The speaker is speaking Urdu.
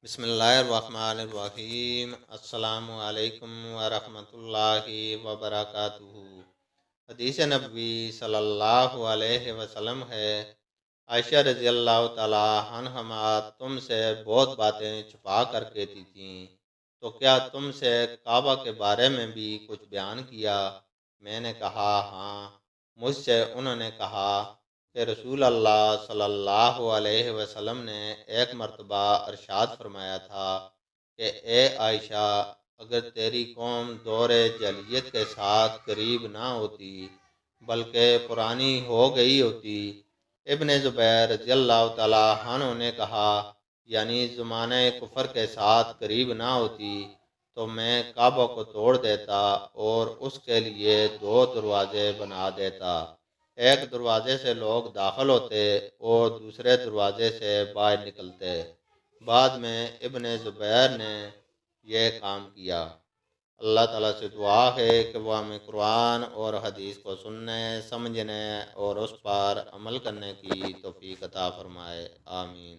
بسم اللہ الرحمن الرحیم۔ السلام علیکم ورحمۃ اللہ وبرکاتہ۔ حدیث نبوی صلی اللہ علیہ وسلم ہے، عائشہ رضی اللہ تعالی عنہما تم سے بہت باتیں چھپا کر کہتی تھیں، تو کیا تم سے کعبہ کے بارے میں بھی کچھ بیان کیا؟ میں نے کہا ہاں۔ مجھ سے انہوں نے کہا کہ رسول اللہ صلی اللہ علیہ وسلم نے ایک مرتبہ ارشاد فرمایا تھا کہ اے عائشہ، اگر تیری قوم دور جاہلیت کے ساتھ قریب نہ ہوتی بلکہ پرانی ہو گئی ہوتی۔ ابن زبیر رضی اللہ تعالی عنہ نے کہا، یعنی زمانہ کفر کے ساتھ قریب نہ ہوتی تو میں کعبہ کو توڑ دیتا اور اس کے لیے 2 دروازے بنا دیتا، ایک دروازے سے لوگ داخل ہوتے اور دوسرے دروازے سے باہر نکلتے۔ بعد میں ابن زبیر نے یہ کام کیا۔ اللہ تعالیٰ سے دعا ہے کہ وہ ہمیں قرآن اور حدیث کو سننے، سمجھنے اور اس پر عمل کرنے کی توفیق عطا فرمائے، آمین۔